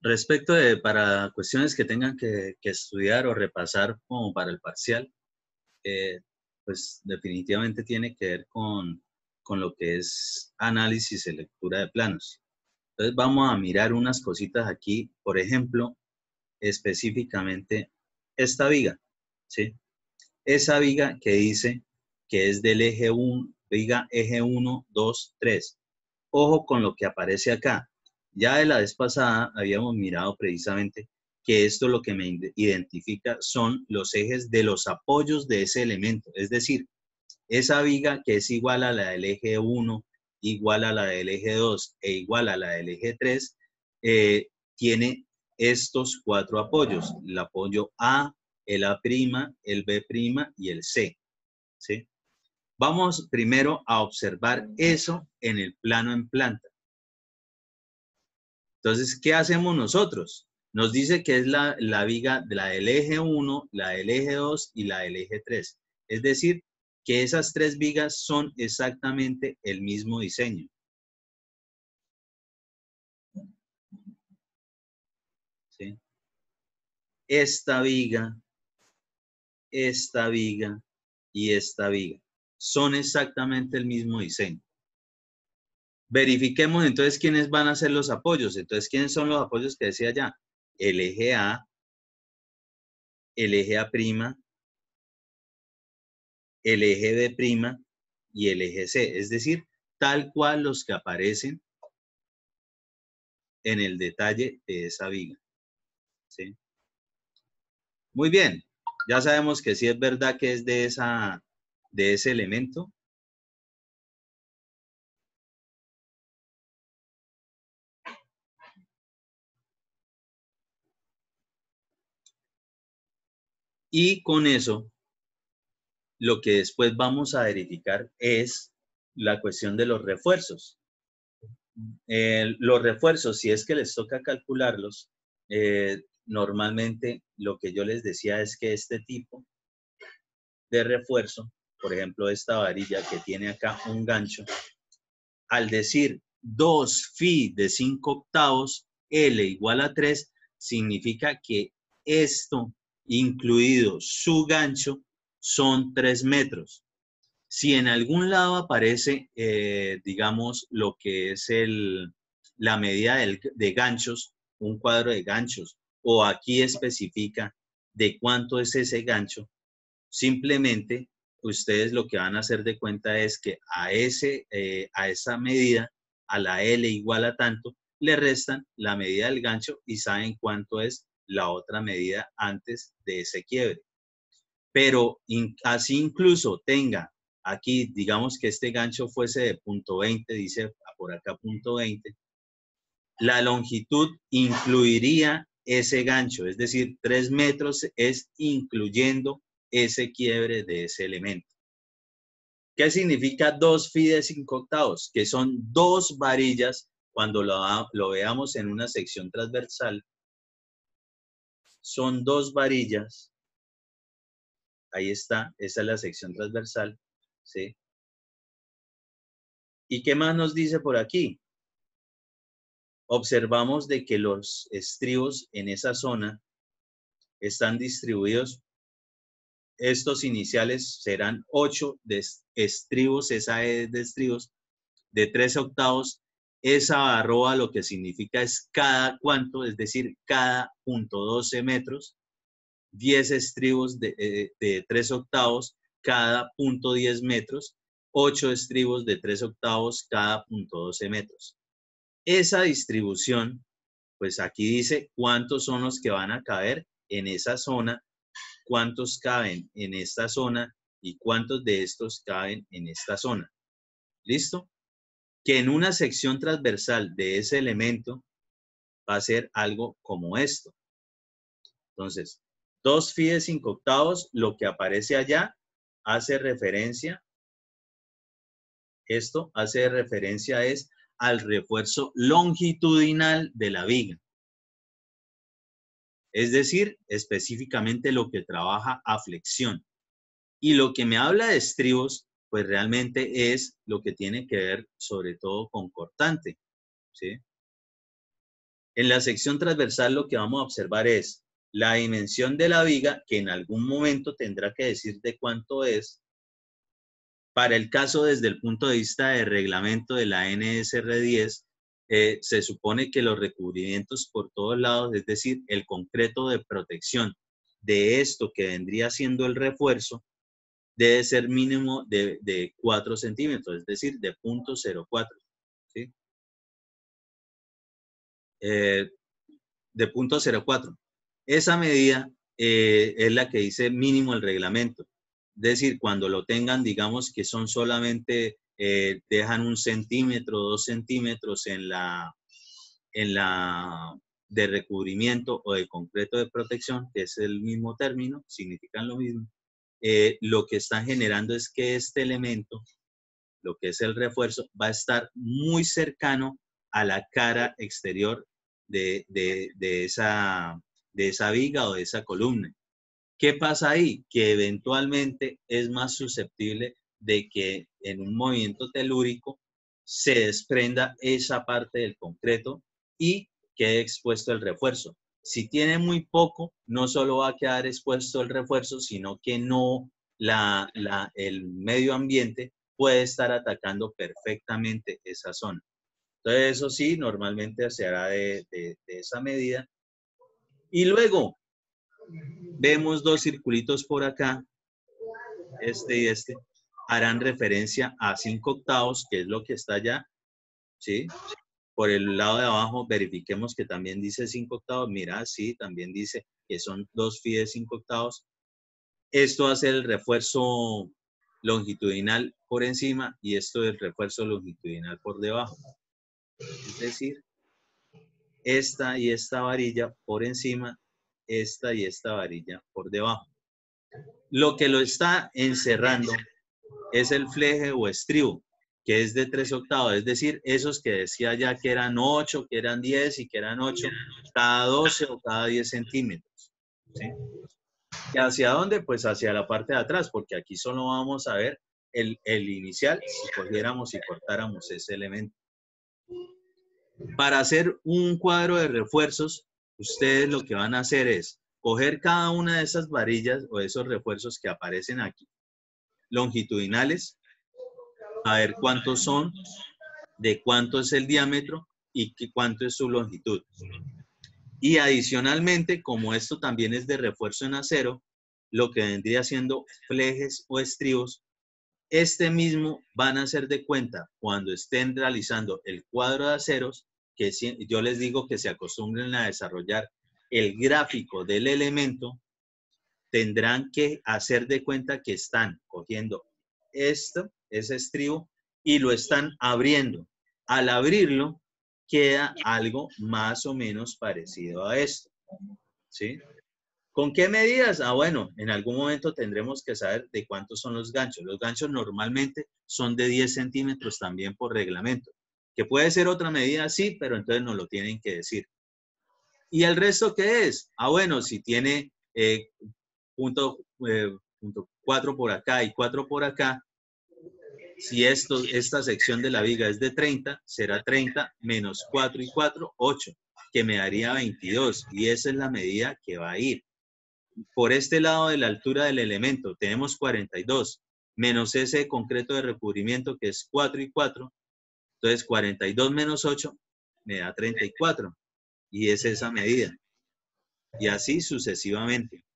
Respecto de para cuestiones que tengan que estudiar o repasar como para el parcial, pues definitivamente tiene que ver con lo que es análisis y lectura de planos. Entonces vamos a mirar unas cositas aquí, por ejemplo, específicamente esta viga, ¿sí? Esa viga que dice que es del eje 1, viga eje 1, 2, 3. Ojo con lo que aparece acá. Ya de la vez pasada habíamos mirado precisamente que esto lo que me identifica son los ejes de los apoyos de ese elemento. Es decir, esa viga que es igual a la del eje 1, igual a la del eje 2 e igual a la del eje 3, tiene estos cuatro apoyos. El apoyo A, el A', el B' y el C. ¿Sí? Vamos primero a observar eso en el plano en planta. Entonces, ¿qué hacemos nosotros? Nos dice que es la viga de la del eje 1, la del eje 2 y la del eje 3. Es decir, que esas tres vigas son exactamente el mismo diseño. ¿Sí? Esta viga y esta viga son exactamente el mismo diseño. Verifiquemos entonces quiénes van a ser los apoyos. Entonces, ¿quiénes son los apoyos que decía ya? El eje A, el eje A', el eje B' y el eje C. Es decir, tal cual los que aparecen en el detalle de esa viga. ¿Sí? Muy bien. Ya sabemos que sí es verdad que es de ese elemento. Y con eso, lo que después vamos a verificar es la cuestión de los refuerzos. Los refuerzos, si es que les toca calcularlos, normalmente lo que yo les decía es que este tipo de refuerzo, por ejemplo, esta varilla que tiene acá un gancho, al decir 2 phi de 5 octavos, L igual a 3, significa que esto, incluido su gancho, son 3 metros. Si en algún lado aparece, digamos, lo que es la medida de ganchos, un cuadro de ganchos, o aquí especifica de cuánto es ese gancho, simplemente ustedes lo que van a hacer de cuenta es que a esa medida, a la L igual a tanto, le restan la medida del gancho y saben cuánto es la otra medida antes de ese quiebre. Pero así incluso tenga aquí, digamos que este gancho fuese de punto 20, dice por acá punto 20, la longitud incluiría ese gancho, es decir, 3 metros es incluyendo ese quiebre de ese elemento. ¿Qué significa 2 phi de 5 octavos? Que son dos varillas, cuando lo veamos en una sección transversal, son dos varillas, ahí está, esa es la sección transversal, ¿sí? ¿Y qué más nos dice por aquí? Observamos de que los estribos en esa zona están distribuidos. Estos iniciales serán 8 de estribos, esa es de estribos, de 3 octavos. Esa arroba lo que significa es cada cuánto, es decir, cada punto 12 metros, 10 estribos de 3 octavos, cada punto 10 metros, 8 estribos de 3 octavos, cada punto 12 metros. Esa distribución, pues aquí dice cuántos son los que van a caber en esa zona, cuántos caben en esta zona y cuántos de estos caben en esta zona. ¿Listo? Que en una sección transversal de ese elemento va a ser algo como esto. Entonces, 2 phi de 5 octavos, lo que aparece allá hace referencia, esto hace referencia es al refuerzo longitudinal de la viga. Es decir, específicamente lo que trabaja a flexión. Y lo que me habla de estribos, pues realmente es lo que tiene que ver sobre todo con cortante, ¿sí? En la sección transversal lo que vamos a observar es la dimensión de la viga, que en algún momento tendrá que decir de cuánto es. Para el caso desde el punto de vista de reglamento de la NSR10, se supone que los recubrimientos por todos lados, es decir, el concreto de protección de esto que vendría siendo el refuerzo, debe ser mínimo de 4 centímetros, es decir, de 0.04. ¿Sí? De 0.04. Esa medida es la que dice mínimo el reglamento. Es decir, cuando lo tengan, digamos que son solamente, dejan 1 centímetro, 2 centímetros en la de recubrimiento o de concreto de protección, que es el mismo término, significan lo mismo. Lo que están generando es que este elemento, lo que es el refuerzo, va a estar muy cercano a la cara exterior de esa viga o de esa columna. ¿Qué pasa ahí? Que eventualmente es más susceptible de que en un movimiento telúrico se desprenda esa parte del concreto y quede expuesto el refuerzo. Si tiene muy poco, no solo va a quedar expuesto el refuerzo, sino que no el medio ambiente puede estar atacando perfectamente esa zona. Entonces, eso sí, normalmente se hará de esa medida. Y luego, vemos 2 circulitos por acá, este y este, harán referencia a 5 octavos, que es lo que está allá, ¿sí? Por el lado de abajo, verifiquemos que también dice 5 octavos. Mira, sí, también dice que son 2 phi de 5 octavos. Esto hace el refuerzo longitudinal por encima y esto es el refuerzo longitudinal por debajo. Es decir, esta y esta varilla por encima, esta y esta varilla por debajo. Lo que lo está encerrando es el fleje o estribo, que es de 3 octavos, es decir, esos que decía ya que eran 8, que eran 10 y que eran 8, cada 12 o cada 10 centímetros. ¿Sí? ¿Y hacia dónde? Pues hacia la parte de atrás, porque aquí solo vamos a ver el inicial si cogiéramos y cortáramos ese elemento. Para hacer un cuadro de refuerzos, ustedes lo que van a hacer es coger cada una de esas varillas o esos refuerzos que aparecen aquí, longitudinales, a ver cuántos son, de cuánto es el diámetro y cuánto es su longitud. Y adicionalmente, como esto también es de refuerzo en acero, lo que vendría siendo flejes o estribos, este mismo van a hacer de cuenta cuando estén realizando el cuadro de aceros, que yo les digo que se acostumbren a desarrollar el gráfico del elemento, tendrán que hacer de cuenta que están cogiendo ese estribo, y lo están abriendo. Al abrirlo, queda algo más o menos parecido a esto. ¿Sí? ¿Con qué medidas? Ah, bueno, en algún momento tendremos que saber de cuántos son los ganchos. Los ganchos normalmente son de 10 centímetros también por reglamento. Que puede ser otra medida, sí, pero entonces nos lo tienen que decir. ¿Y el resto qué es? Ah, bueno, si tiene punto 4 por acá y 4 por acá, si esta sección de la viga es de 30, será 30 menos 4 y 4, 8, que me daría 22. Y esa es la medida que va a ir. Por este lado de la altura del elemento tenemos 42, menos ese concreto de recubrimiento que es 4 y 4. Entonces 42 menos 8 me da 34. Y es esa medida. Y así sucesivamente.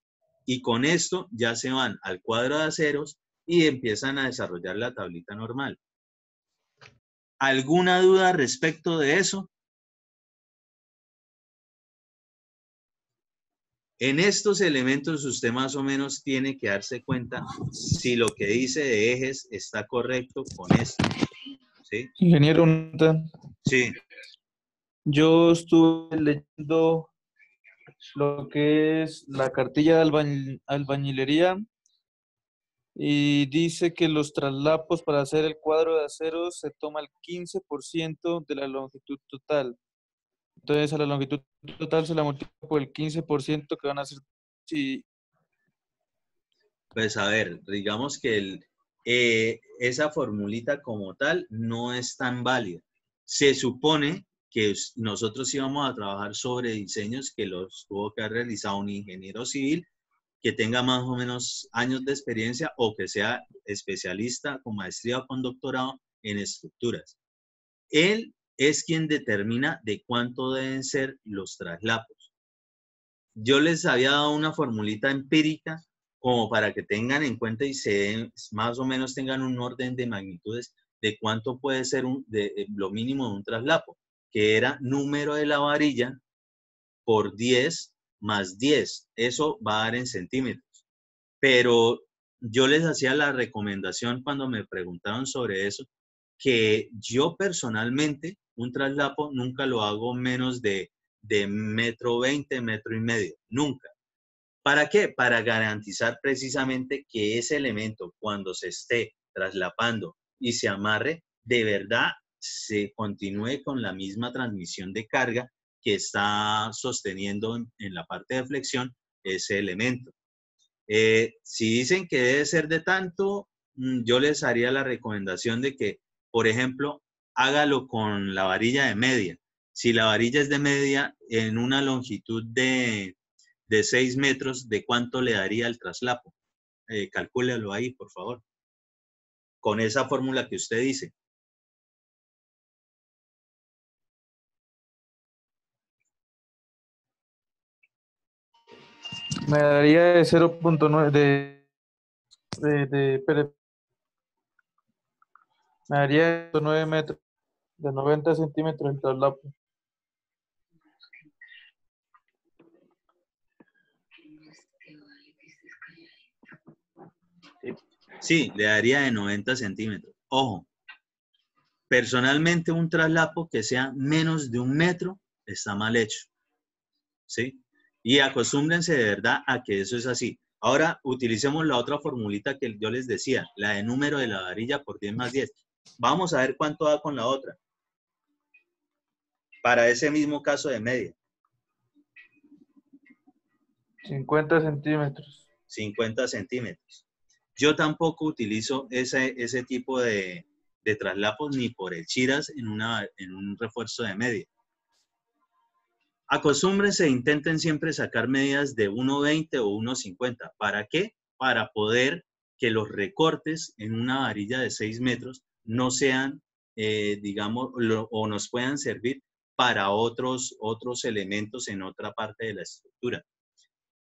Y con esto ya se van al cuadro de aceros y empiezan a desarrollar la tablita normal. ¿Alguna duda respecto de eso? En estos elementos usted más o menos tiene que darse cuenta si lo que dice de ejes está correcto con esto. ¿Sí? Ingeniero, Sí. yo estuve leyendo lo que es la cartilla de albañilería y dice que los traslapos para hacer el cuadro de acero se toma el 15% de la longitud total. Entonces a la longitud total se la multiplica por el 15% que van a ser. Sí. Pues a ver, digamos que esa formulita como tal no es tan válida. Se supone que nosotros íbamos a trabajar sobre diseños que los tuvo que haber realizado un ingeniero civil que tenga más o menos años de experiencia o que sea especialista con maestría o con doctorado en estructuras. Él es quien determina de cuánto deben ser los traslapos. Yo les había dado una formulita empírica como para que tengan en cuenta y más o menos tengan un orden de magnitudes de cuánto puede ser lo mínimo de un traslapo, que era número de la varilla por 10 más 10. Eso va a dar en centímetros. Pero yo les hacía la recomendación cuando me preguntaron sobre eso, que yo personalmente un traslapo nunca lo hago menos de 1,20 m, 1,5 m, nunca. ¿Para qué? Para garantizar precisamente que ese elemento cuando se esté traslapando y se amarre, de verdad se continúe con la misma transmisión de carga que está sosteniendo en la parte de flexión ese elemento. Si dicen que debe ser de tanto, yo les haría la recomendación de que, por ejemplo, hágalo con la varilla de media. Si la varilla es de media en una longitud de 6 metros, ¿de cuánto le daría el traslapo? Calcúlelo ahí, por favor, con esa fórmula que usted dice. Me daría de 0.9 me daría 9 metros, de 90 centímetros el traslapo. Sí, le daría de 90 centímetros. Ojo, personalmente un traslapo que sea menos de 1 metro está mal hecho. ¿Sí? Y acostúmbrense de verdad a que eso es así. Ahora utilicemos la otra formulita que yo les decía, la de número de la varilla por 10 más 10. Vamos a ver cuánto da con la otra. Para ese mismo caso de media. 50 centímetros. 50 centímetros. Yo tampoco utilizo ese tipo de traslapos ni por el chiras en un refuerzo de media. Acostúmbrense, intenten siempre sacar medidas de 1,20 o 1,50. ¿Para qué? Para poder que los recortes en una varilla de 6 metros no sean, digamos, o nos puedan servir para otros elementos en otra parte de la estructura.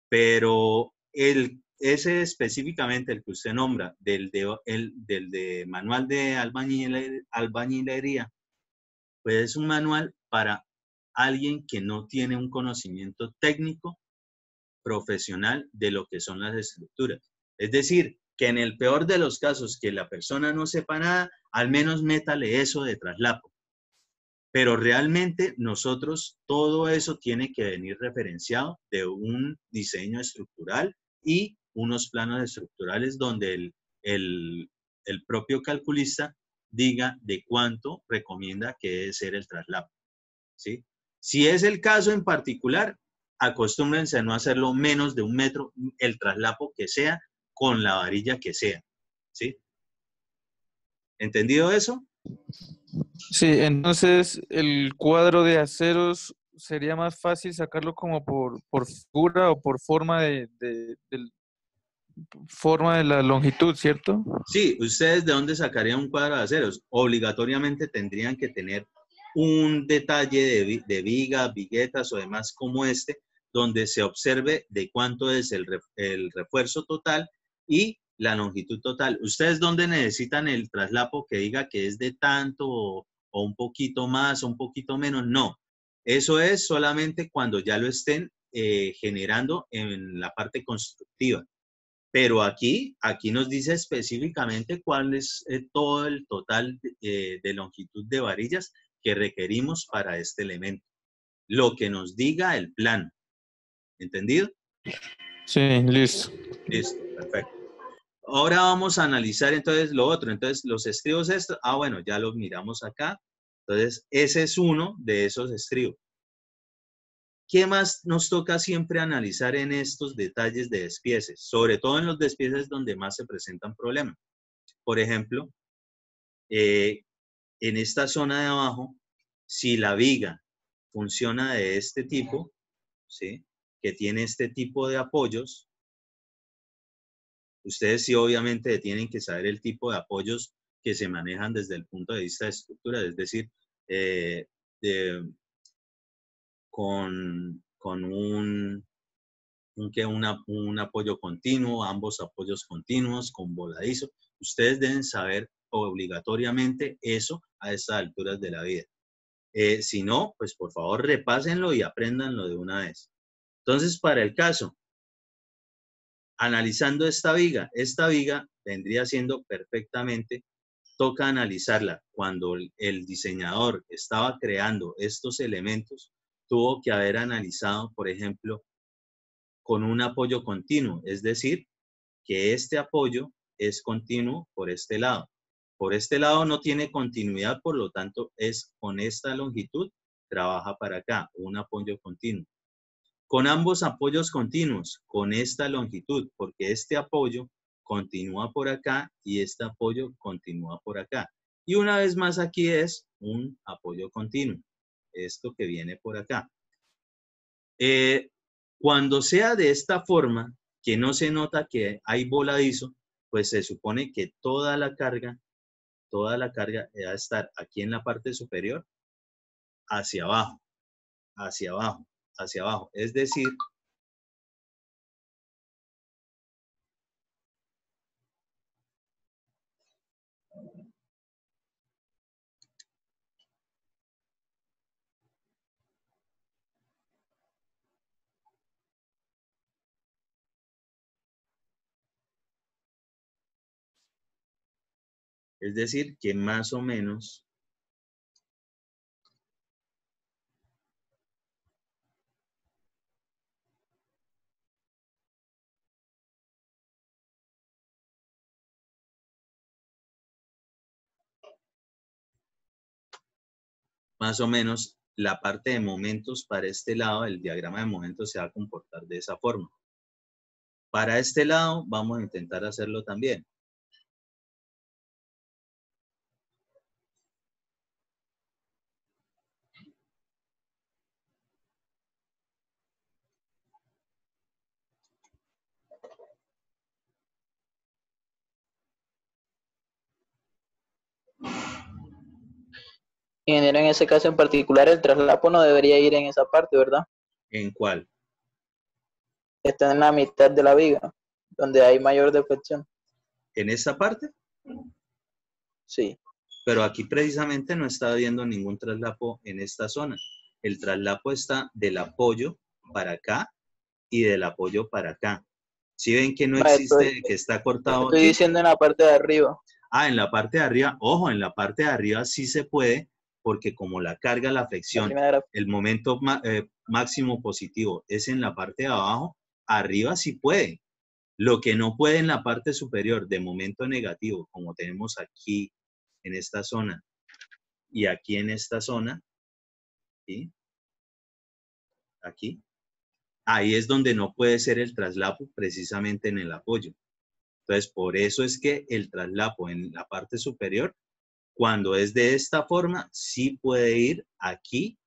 Pero ese específicamente, el que usted nombra, del de manual de albañilería, pues es un manual para alguien que no tiene un conocimiento técnico profesional de lo que son las estructuras. Es decir, que en el peor de los casos que la persona no sepa nada, al menos métale eso de traslapo. Pero realmente nosotros, todo eso tiene que venir referenciado de un diseño estructural y unos planos estructurales donde el propio calculista diga de cuánto recomienda que debe ser el traslapo. ¿Sí? Si es el caso en particular, acostúmbrense a no hacerlo menos de 1 metro, el traslapo que sea, con la varilla que sea. ¿Sí? ¿Entendido eso? Sí, entonces el cuadro de aceros sería más fácil sacarlo como por figura o por forma de la longitud, ¿cierto? Sí, ¿ustedes de dónde sacarían un cuadro de aceros? Obligatoriamente tendrían que tener un detalle de vigas, viguetas o demás como este, donde se observe de cuánto es el refuerzo total y la longitud total. ¿Ustedes dónde necesitan el traslapo que diga que es de tanto o un poquito más o un poquito menos? No, eso es solamente cuando ya lo estén generando en la parte constructiva. Pero aquí nos dice específicamente cuál es todo el total de longitud de varillas que requerimos para este elemento. Lo que nos diga el plano. ¿Entendido? Sí, listo. Listo, perfecto. Ahora vamos a analizar entonces lo otro. Entonces, los estribos estos, bueno, ya los miramos acá. Entonces, ese es uno de esos estribos. ¿Qué más nos toca siempre analizar en estos detalles de despieces? Sobre todo en los despieces donde más se presentan problemas. Por ejemplo, en esta zona de abajo Si la viga funciona de este tipo, ¿sí? Que tiene este tipo de apoyos, ustedes sí obviamente tienen que saber el tipo de apoyos que se manejan desde el punto de vista de estructura, es decir, eh, de- con un apoyo continuo, ambos apoyos continuos, con voladizo. Ustedes deben saber obligatoriamente eso a estas alturas de la vida. Si no, pues por favor repásenlo y apréndanlo de una vez. Entonces, para el caso, analizando esta viga vendría siendo perfectamente, toca analizarla. Cuando el diseñador estaba creando estos elementos, tuvo que haber analizado, por ejemplo, con un apoyo continuo, es decir, que este apoyo es continuo por este lado. Por este lado no tiene continuidad, por lo tanto es con esta longitud, trabaja para acá, un apoyo continuo. Con ambos apoyos continuos, con esta longitud, porque este apoyo continúa por acá y este apoyo continúa por acá. Y una vez más aquí es un apoyo continuo, esto que viene por acá. Cuando sea de esta forma, que no se nota que hay voladizo, pues se supone que toda la carga va a estar aquí en la parte superior, hacia abajo, hacia abajo, hacia abajo. Es decir, que más o menos la parte de momentos para este lado, el diagrama de momentos se va a comportar de esa forma. Para este lado vamos a intentar hacerlo también. Ingeniero, en ese caso en particular, el traslapo no debería ir en esa parte, ¿verdad? ¿En cuál? Está en la mitad de la viga, donde hay mayor deflexión. ¿En esta parte? Sí. Pero aquí precisamente no está habiendo ningún traslapo en esta zona. El traslapo está del apoyo para acá y del apoyo para acá. ¿Sí ven que no existe, que está cortado Estoy aquí? diciendo en la parte de arriba. Ah, en la parte de arriba, ojo, en la parte de arriba sí se puede, porque como la carga, la flexión, el momento máximo positivo es en la parte de abajo, arriba sí puede. Lo que no puede en la parte superior de momento negativo, como tenemos aquí en esta zona y aquí en esta zona, ¿sí? Aquí, ahí es donde no puede ser el traslapo precisamente en el apoyo. Entonces, por eso es que el traslapo en la parte superior, cuando es de esta forma, sí puede ir aquí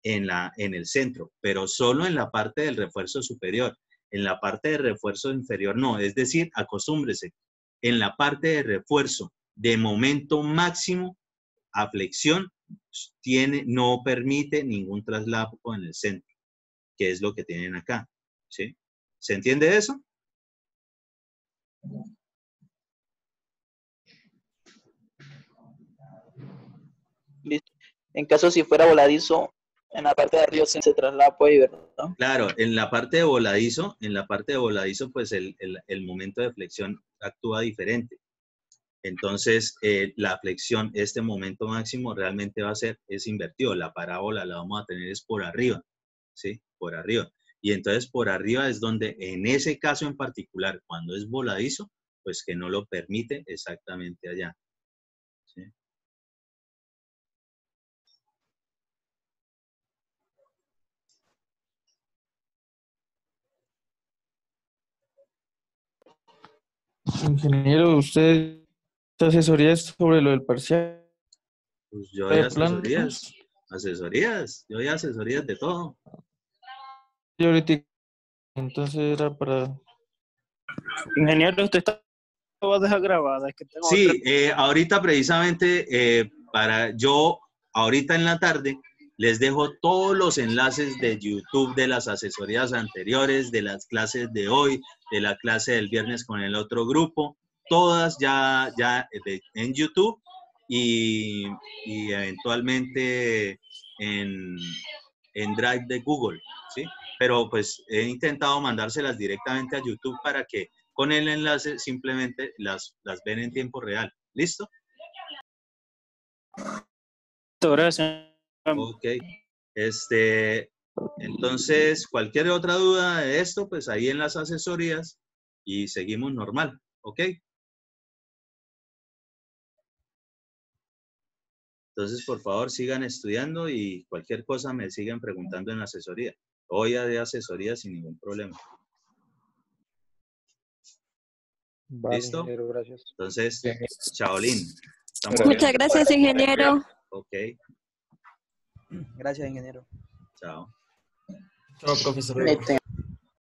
en el centro, pero solo en la parte del refuerzo superior. En la parte de refuerzo inferior no, es decir, acostúmbrese, en la parte de refuerzo de momento máximo a flexión no permite ningún traslapo en el centro, que es lo que tienen acá, ¿sí? ¿Se entiende eso? Listo. En caso si fuera voladizo, en la parte de arriba sí se traslapo ahí, ¿verdad? Claro, en la parte de voladizo, pues el momento de flexión actúa diferente. Entonces, la flexión, este momento máximo realmente es invertido. La parábola la vamos a tener es por arriba, ¿sí? Por arriba. Y entonces por arriba es donde, en ese caso en particular, cuando es voladizo, pues que no lo permite exactamente allá, ¿sí? Ingeniero, ¿usted asesoría sobre lo del parcial Pues yo doy de asesorías. planos? Asesorías. Yo doy asesorías de todo. Y ahorita, entonces era para... Ingeniero, usted está lo va a dejar grabada. Es que tengo otra. Sí, ahorita precisamente ahorita en la tarde les dejo todos los enlaces de YouTube de las asesorías anteriores, de las clases de hoy, de la clase del viernes con el otro grupo, todas ya en YouTube y eventualmente en Drive de Google, ¿sí? Pero pues he intentado mandárselas directamente a YouTube para que con el enlace simplemente las ven en tiempo real. ¿Listo? Gracias. Ok. Entonces, cualquier otra duda de esto, pues ahí en las asesorías y seguimos normal. ¿Ok? Entonces, por favor, sigan estudiando y cualquier cosa me sigan preguntando en la asesoría. Hoy de asesoría sin ningún problema. Vale, ¿Listo? ingeniero, gracias. Entonces, Shaolin. ¿Estamos Muchas bien? gracias, ingeniero. Ok, Gracias, ingeniero. chao. Chao, profesor. Este,